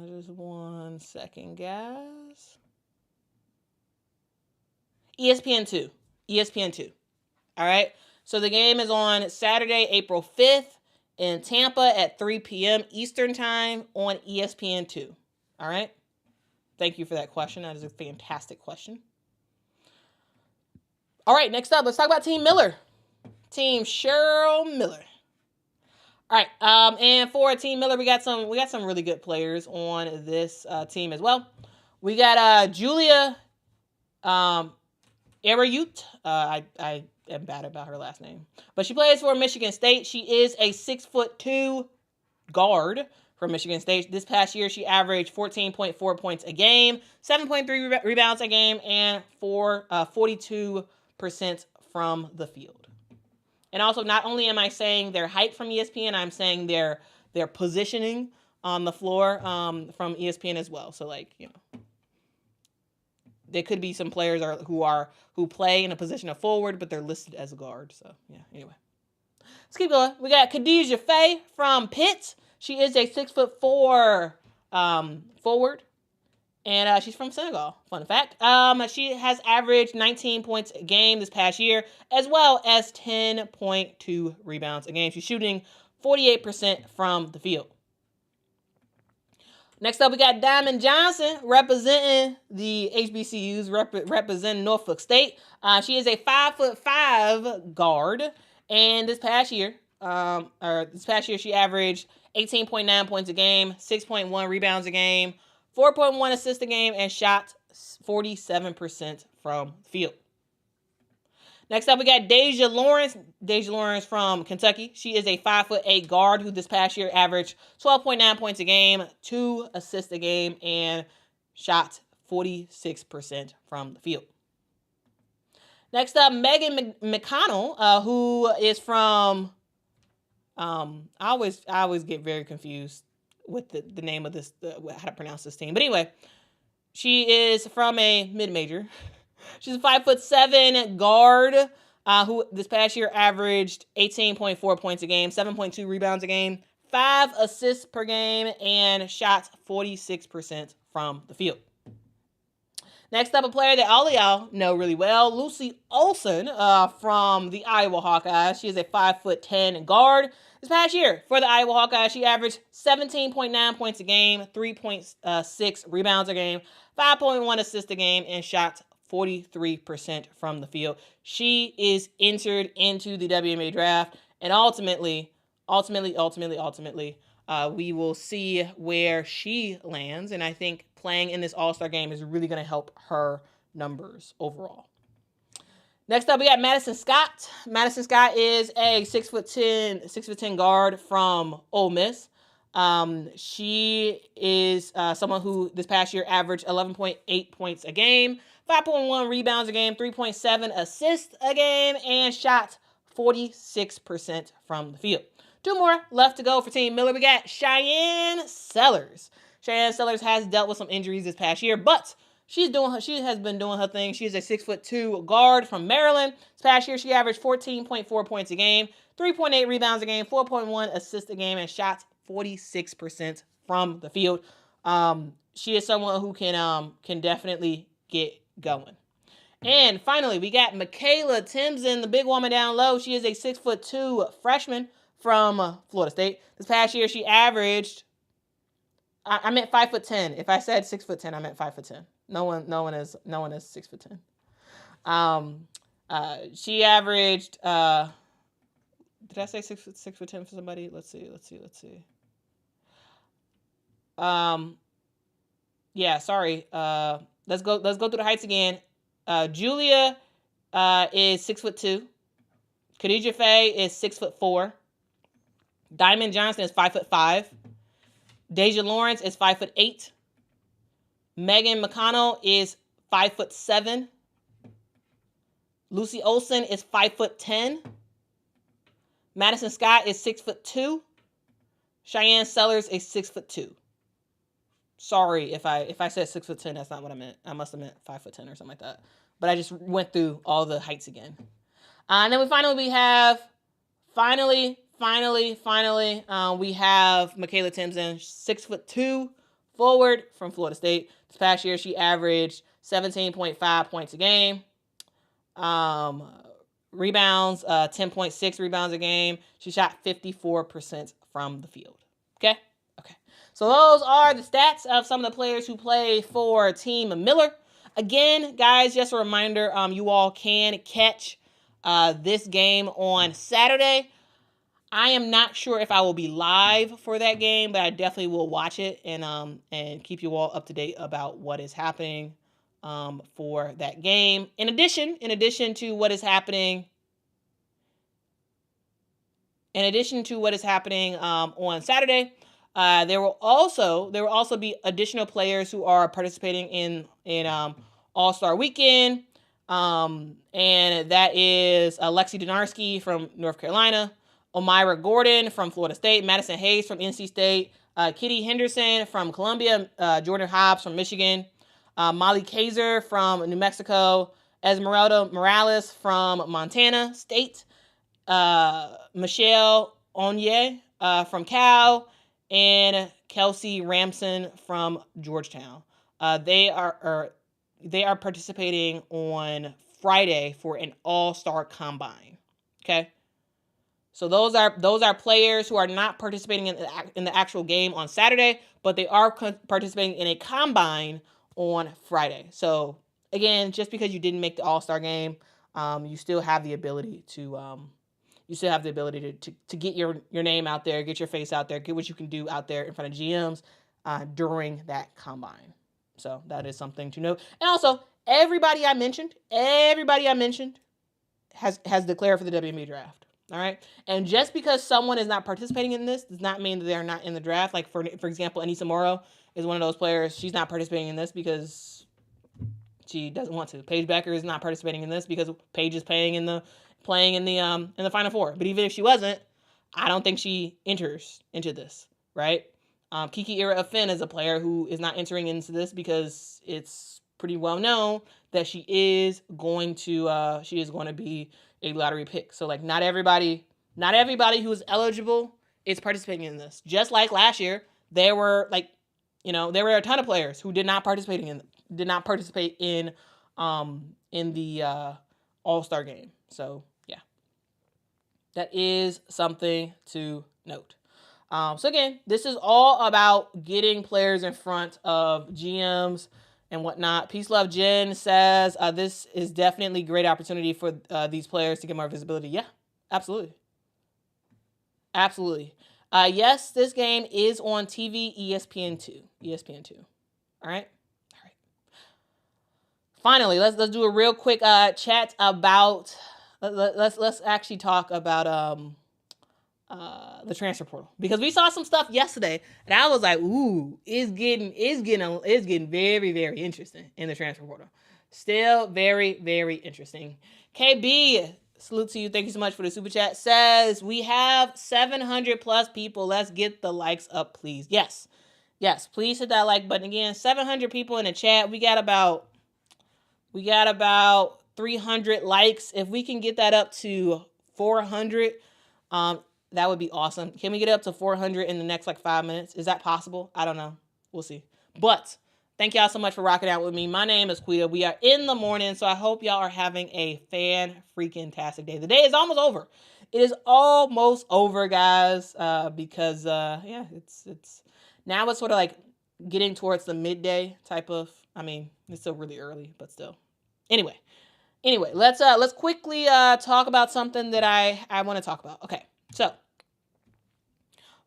Just 1 second, guys. ESPN2. ESPN2. All right. So the game is on Saturday, April 5th in Tampa at 3 p.m. Eastern time on ESPN2. All right. Thank you for that question. That is a fantastic question. All right. Next up, let's talk about Team Miller. Team Cheryl Miller. All right. And for Team Miller, we got some really good players on this team as well. We got Julia Arayut. I am bad about her last name, but she plays for Michigan State. She is a 6'2" guard from Michigan State. This past year, she averaged 14.4 points a game, 7.3 rebounds a game, and 42% from the field. And also, not only am I saying their height from ESPN, I'm saying their positioning on the floor from ESPN as well. So, like, you know, there could be some players who play in a position of forward, but they're listed as a guard. So, yeah, anyway. Let's keep going. We got Khadijah Faye from Pitt. She is a 6'4" forward. And she's from Senegal, fun fact. She has averaged 19 points a game this past year, as well as 10.2 rebounds a game. She's shooting 48% from the field. Next up, we got Diamond Johnson representing the HBCUs, representing Norfolk State. She is a 5'5" guard, and this past year, she averaged 18.9 points a game, 6.1 rebounds a game, 4.1 assists a game, and shot 47% from the field. Next up, we got Deja Lawrence. Deja Lawrence from Kentucky. She is a 5'8" guard who this past year averaged 12.9 points a game, 2 assists a game, and shot 46% from the field. Next up, Megan McConnell, who is from, I always get very confused with the name of this, how to pronounce this team. But anyway, she is from a mid-major. She's a 5'7" guard who this past year averaged 18.4 points a game, 7.2 rebounds a game, 5 assists per game, and shot 46% from the field. Next up, a player that all of y'all know really well, Lucy Olson from the Iowa Hawkeyes. She is a 5'10" guard. This past year, for the Iowa Hawkeyes, she averaged 17.9 points a game, 3.6 rebounds a game, 5.1 assists a game, and shot 43% from the field. She is entered into the WNBA draft, and ultimately, we will see where she lands. And I think playing in this All-Star game is really going to help her numbers overall. Next up, we got Madison Scott. Madison Scott is a 6'10" guard from Ole Miss. She is someone who this past year averaged 11.8 points a game, 5.1 rebounds a game, 3.7 assists a game, and shot 46% from the field. 2 more left to go for Team Miller. We got Cheyenne Sellers. Cheyenne Sellers has dealt with some injuries this past year, but she has been doing her thing. She is a 6'2" guard from Maryland. This past year, she averaged 14.4 points a game, 3.8 rebounds a game, 4.1 assists a game, and shot 46% from the field. She is someone who can definitely get going. And finally, we got Michaela Timson, the big woman down low. She is a 6'2" freshman from Florida State. This past year, she averaged. I meant 5'10". If I said 6'10", I meant 5'10". No one is 6'10". She averaged. Did I say 6'10" for somebody? Let's see. Yeah, sorry. Let's go through the heights again. Julia is 6'2". Khadijah Faye is 6'4". Diamond Johnson is 5'5". Deja Lawrence is 5'8". Megan McConnell is 5'7". Lucy Olsen is 5'10". Madison Scott is 6'2". Cheyenne Sellers is 6'2". Sorry if I said 6'10", that's not what I meant. I must have meant 5'10" or something like that. But I just went through all the heights again. And then we have Michaela Timpson, 6'2", forward from Florida State. This past year, she averaged 17.5 points a game. Rebounds, 10.6 rebounds a game. She shot 54% from the field. Okay. So those are the stats of some of the players who play for Team Miller. Again, guys, just a reminder, you all can catch this game on Saturday. I am not sure if I will be live for that game, but I definitely will watch it and keep you all up to date about what is happening for that game. In addition to what is happening on Saturday, there will also be additional players who are participating in All-Star Weekend, and that is Lexi Donarski from North Carolina, Omira Gordon from Florida State, Madison Hayes from NC State, Kitty Henderson from Columbia, Jordan Hobbs from Michigan, Molly Kaiser from New Mexico, Esmeralda Morales from Montana State, Michelle Onye from Cal, and Kelsey Ramson from Georgetown. They are participating on Friday for an All-Star Combine. Okay, so those are players who are not participating in the actual game on Saturday, but they are participating in a combine on Friday. So again, just because you didn't make the All-Star game, you still have the ability to get your name out there, get your face out there, get what you can do out there in front of GMs during that combine. So that is something to note. And also, everybody I mentioned has declared for the WNBA draft. All right. And just because someone is not participating in this does not mean that they're not in the draft. Like for example, Anissa Morrow is one of those players. She's not participating in this because she doesn't want to. Paige Becker is not participating in this because Paige is playing in the Final Four. But even if she wasn't, I don't think she enters into this, right? Kiki Ira-Finn is a player who is not entering into this because it's pretty well known that she is going to be a lottery pick. So like not everybody who is eligible is participating in this. Just like last year, there were a ton of players who did not participate in the All-Star game. So yeah, that is something to note. So again, this is all about getting players in front of GMs and whatnot. Peace Love Jen says, this is definitely a great opportunity for these players to get more visibility. Yeah, absolutely. Yes, this game is on TV, ESPN2. All right. Finally, let's do a real quick chat about. Let's actually talk about the transfer portal, because we saw some stuff yesterday and I was like, ooh, it's getting very, very interesting in the transfer portal. Still very, very interesting. KB, salute to you. Thank you so much for the super chat. Says we have 700 plus people. Let's get the likes up, please. Yes, please hit that like button. Again, 700 people in the chat. We got about 300 likes. If we can get that up to 400, that would be awesome. Can we get up to 400 in the next 5 minutes? Is that possible? I don't know. We'll see. But thank y'all so much for rocking out with me. My name is Quita. We are in the morning, so I hope y'all are having a fan-freaking-tastic day. The day is almost over. It is almost over, guys, because it's now it's sort of like getting towards the midday type of. I mean, it's still really early, but still. Anyway, let's quickly talk about something that I want to talk about. Okay, so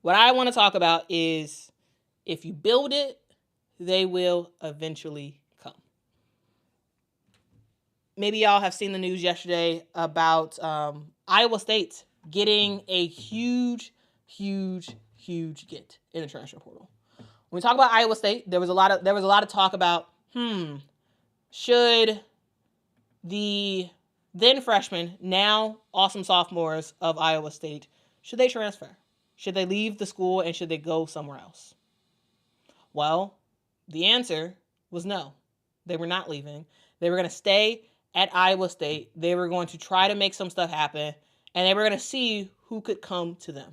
what I want to talk about is if you build it, they will eventually come. Maybe y'all have seen the news yesterday about Iowa State getting a huge get in the transfer portal. When we talk about Iowa State, there was a lot of talk about should the then freshmen, now awesome sophomores of Iowa State, should they transfer? Should they leave the school and should they go somewhere else? Well, the answer was no. They were not leaving. They were going to stay at Iowa State. They were going to try to make some stuff happen, and they were going to see who could come to them.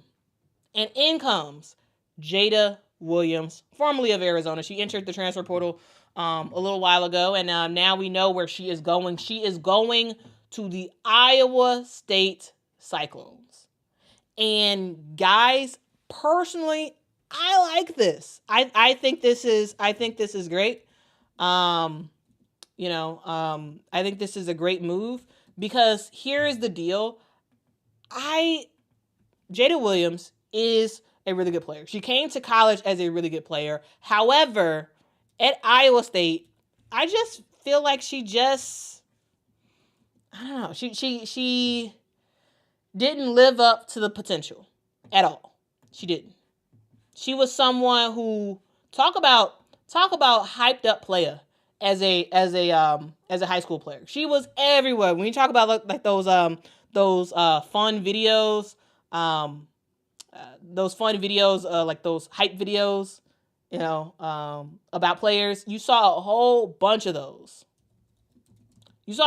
And in comes Jada Williams, formerly of Arizona. She entered the transfer portal a little while ago, and now we know where she is going. She is going to the Iowa State Cyclones. And guys, personally, I like this. I think this is great. I think this is a great move because here's the deal. Jada Williams is a really good player. She came to college as a really good player. However, at Iowa State, I just feel like she didn't live up to the potential at all. She didn't. She was someone who talk about hyped up player as a high school player. She was everywhere. When you talk about like those fun videos, like those hype videos, about players, you saw a whole bunch of those. When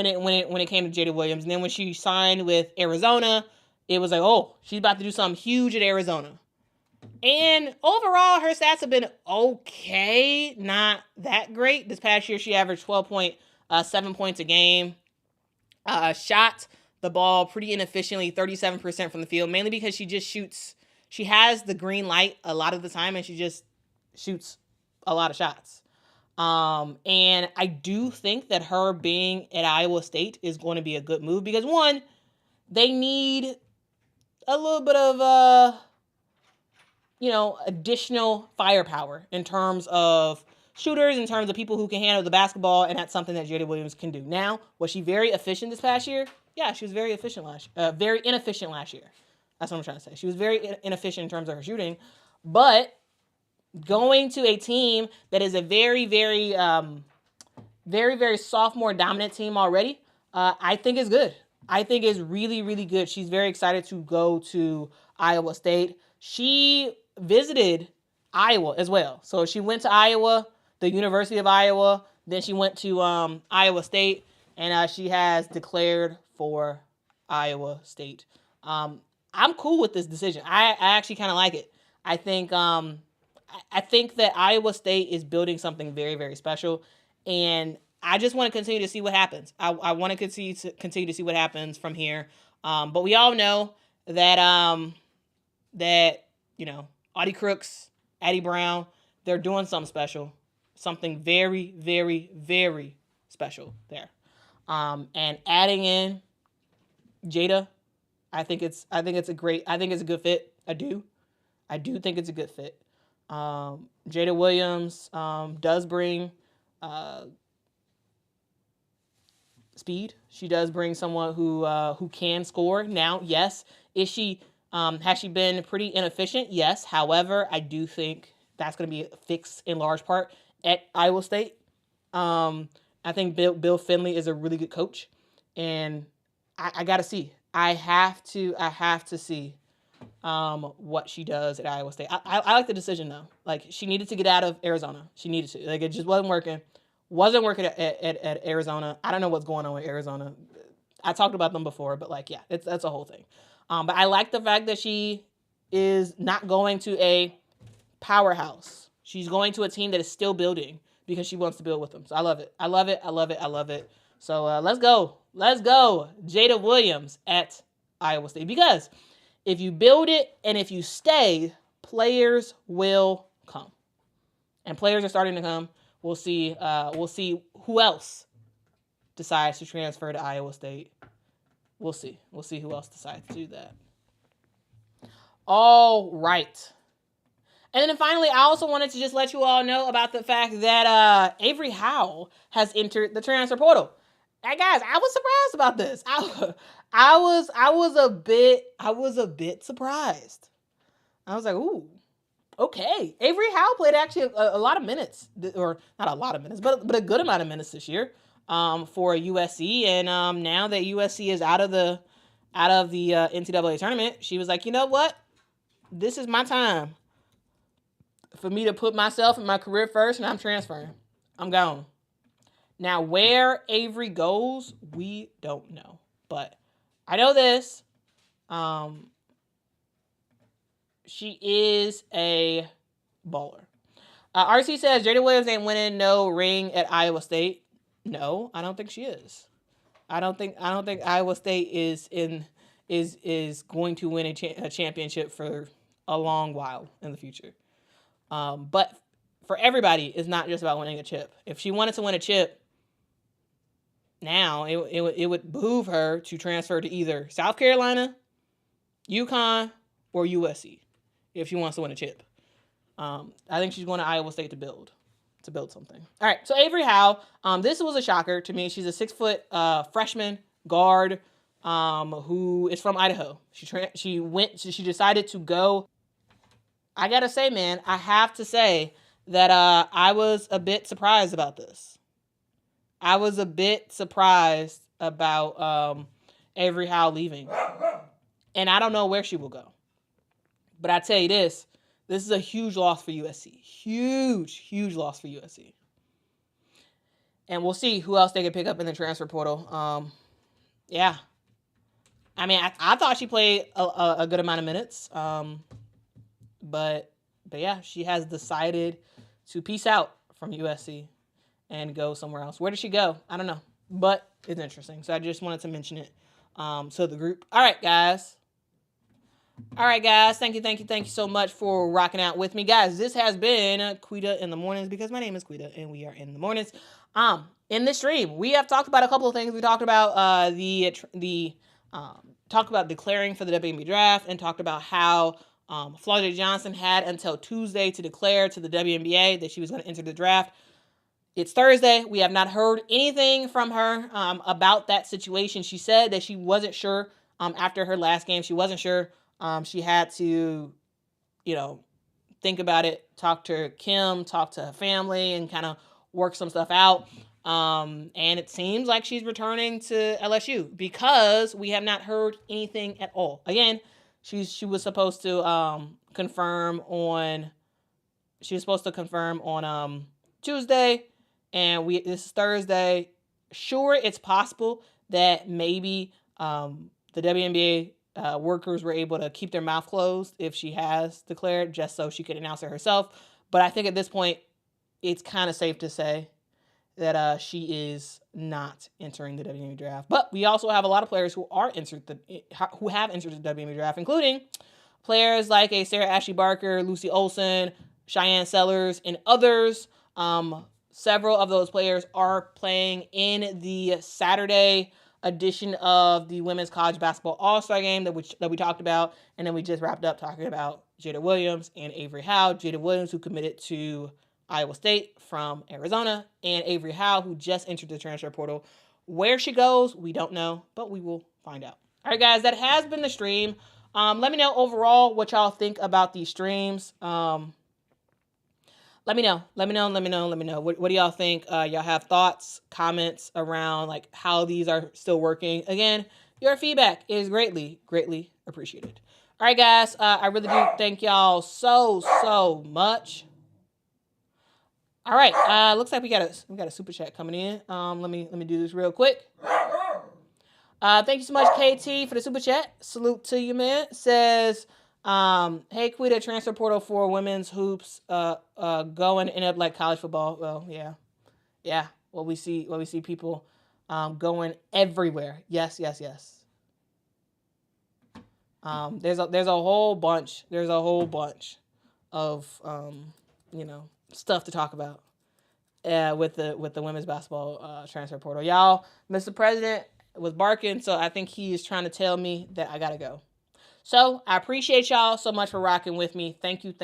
it came to Jada Williams, and then when she signed with Arizona, it was like, oh, she's about to do something huge at Arizona. And overall, her stats have been okay, not that great. This past year, she averaged 12.7 points a game. Shot the ball pretty inefficiently, 37% from the field, mainly because she just shoots. She has the green light a lot of the time, and she just shoots a lot of shots. And I do think that her being at Iowa State is going to be a good move because, one, they need a little bit of, additional firepower in terms of shooters, in terms of people who can handle the basketball, and that's something that Jada Williams can do. Now, was she very efficient this past year? Yeah, she was very inefficient last year. That's what I'm trying to say. She was very inefficient in terms of her shooting, but going to a team that is a very, very, very, very sophomore dominant team already, I think is good. I think is really, really good. She's very excited to go to Iowa State. She visited Iowa as well. So she went to Iowa, the University of Iowa. Then she went to Iowa State, and she has declared for Iowa State. I'm cool with this decision. I actually kind of like it. I think that Iowa State is building something very, very special, and I just want to continue to see what happens. I want to continue to see what happens from here. But we all know that Audie Crooks, Addie Brown, they're doing something special, something very, very, very special there. And adding in Jada, I think it's a good fit. I do think it's a good fit. Jada Williams does bring speed. She does bring someone who can score. Now, yes, has she been pretty inefficient? Yes. However, I do think that's going to be fixed in large part at Iowa State. I think Bill Finley is a really good coach, and I got to see. I have to see what she does at Iowa State. I like the decision though. Like, she needed to get out of Arizona. She needed to. Like, it just wasn't working. Wasn't working at Arizona. I don't know what's going on with Arizona. I talked about them before, but that's a whole thing. But I like the fact that she is not going to a powerhouse. She's going to a team that is still building because she wants to build with them. So I love it. So let's go. Jada Williams at Iowa State, because if you build it and if you stay, players will come. And players are starting to come. We'll see who else decides to transfer to Iowa State. We'll see who else decides to do that. All right. And then finally, I also wanted to just let you all know about the fact that Avery Howell has entered the transfer portal. Hey guys, I was surprised about this. I was a bit surprised. I was like, ooh, okay. Avery Howell played actually a lot of minutes, or not a lot of minutes, but a good amount of minutes this year. for USC. And now that USC is out of the NCAA tournament, she was like, you know what? This is my time for me to put myself and my career first, and I'm transferring. I'm gone. Now, where Avery goes, we don't know. But I know this. She is a baller. RC says Jada Williams ain't winning no ring at Iowa State. No, I don't think she is. I don't think Iowa State is going to win a championship for a long while in the future. But for everybody, it's not just about winning a chip. If she wanted to win a chip, now it would behoove her to transfer to either South Carolina, UConn, or USC if she wants to win a chip. I think she's going to Iowa State to build something. All right, so Avery Howe, this was a shocker to me. She's a 6-foot freshman guard who is from Idaho. She decided to go. I gotta say, man, I have to say that I was a bit surprised about this. I was a bit surprised about Avery Howe leaving. And I don't know where she will go. But I tell you this is a huge loss for USC. Huge loss for USC. And we'll see who else they can pick up in the transfer portal. Yeah. I mean, I thought she played a good amount of minutes. But yeah, she has decided to peace out from USC and go somewhere else. Where did she go? I don't know. But it's interesting. So I just wanted to mention it to the group. All right, guys. Thank you so much for rocking out with me. Guys, this has been Quita in the Mornings because my name is Quita and we are in the mornings. In this stream, we have talked about a couple of things. We talked about talked about declaring for the WNBA draft and talked about how FLJ Johnson had until Tuesday to declare to the WNBA that she was going to enter the draft. It's Thursday. We have not heard anything from her about that situation. She said that she wasn't sure after her last game. She wasn't sure. She had to, think about it, talk to Kim, talk to her family, and kind of work some stuff out. And it seems like she's returning to LSU because we have not heard anything at all. Again, she was supposed to confirm on Tuesday, and this is Thursday. Sure, it's possible that maybe the WNBA workers were able to keep their mouth closed if she has declared, just so she could announce it herself. But I think at this point, it's kind of safe to say that she is not entering the WNBA draft. But we also have a lot of players who have entered the WNBA draft, including players like Sarah Ashley Barker, Lucy Olson, Cheyenne Sellers, and others. Several of those players are playing in the Saturday edition of the Women's College Basketball All-Star game that we talked about. And then we just wrapped up talking about Jada Williams and Avery Howe. Jada Williams, who committed to Iowa State from Arizona, and Avery Howe, who just entered the transfer portal. Where she goes, we don't know, but we will find out. All right, guys, that has been the stream. Let me know overall what y'all think about these streams. Let me know. What do y'all think? Y'all have thoughts, comments around like how these are still working? Again, your feedback is greatly appreciated. All right, guys. I really do thank y'all so much. All right. Looks like we got a super chat coming in. Let me do this real quick. Thank you so much, KT, for the super chat. Salute to you, man. Says, hey, Quita, transfer portal for women's hoops going end up like college football. Well, yeah. What we see people going everywhere. Yes. There's a whole bunch. There's a whole bunch of stuff to talk about with the women's basketball transfer portal. Y'all, Mr. President was barking, so I think he is trying to tell me that I gotta go. So I appreciate y'all so much for rocking with me. Thank you.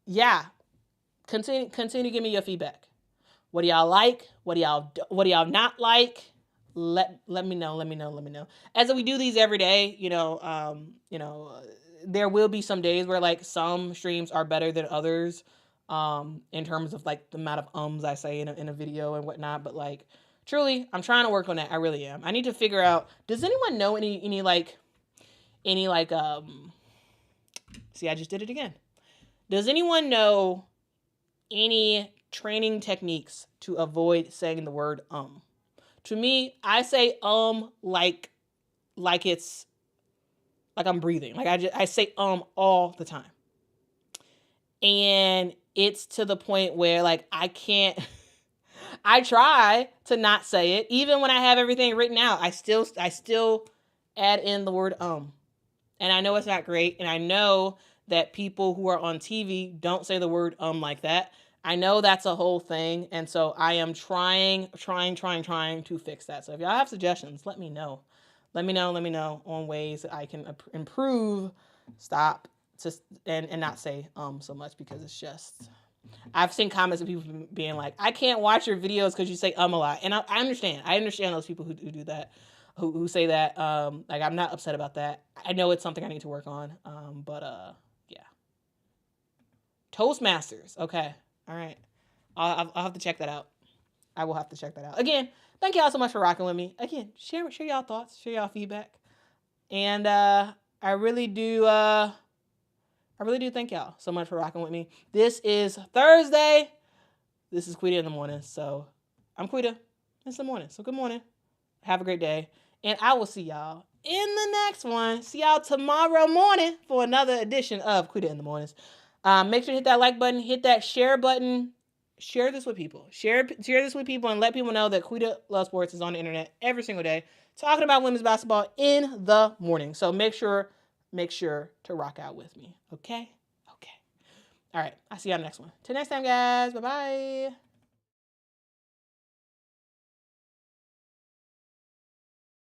Yeah. Continue to give me your feedback. What do y'all like? What do y'all not like? Let me know. As we do these every day, there will be some days where like some streams are better than others. in terms of like the amount of ums I say in a video and whatnot. But like, truly, I'm trying to work on that. I really am. I need to figure out, does anyone know any see, I just did it again. Does anyone know any training techniques to avoid saying the word To me, I say like it's like I'm breathing. Like I say all the time. And it's to the point where like I can't I try to not say it. Even when I have everything written out, I still add in the word And I know it's not great, and I know that people who are on TV don't say the word like that. I know that's a whole thing, and so I am trying to fix that. So if y'all have suggestions, let me know. Let me know on ways that I can improve, stop, and not say so much, because it's just, I've seen comments of people being like, I can't watch your videos because you say a lot. And I understand. I understand those people who do that, who say that. Like, I'm not upset about that. I know it's something I need to work on. Yeah. Toastmasters. Okay. All right. I'll have to check that out. I will have to check that out. Again, thank y'all so much for rocking with me. Again, share y'all thoughts, share y'all feedback. And I really do thank y'all so much for rocking with me. This is Thursday. This is Quita in the morning. So I'm Quita. It's the morning. So good morning. Have a great day. And I will see y'all in the next one. See y'all tomorrow morning for another edition of Quita in the Mornings. Make sure to hit that like button, hit that share button. Share this with people. Share this with people and let people know that Quita Loves Sports is on the internet every single day, talking about women's basketball in the morning. So make sure to rock out with me. Okay? Okay. All right. I'll see y'all next one. Till next time, guys. Bye-bye.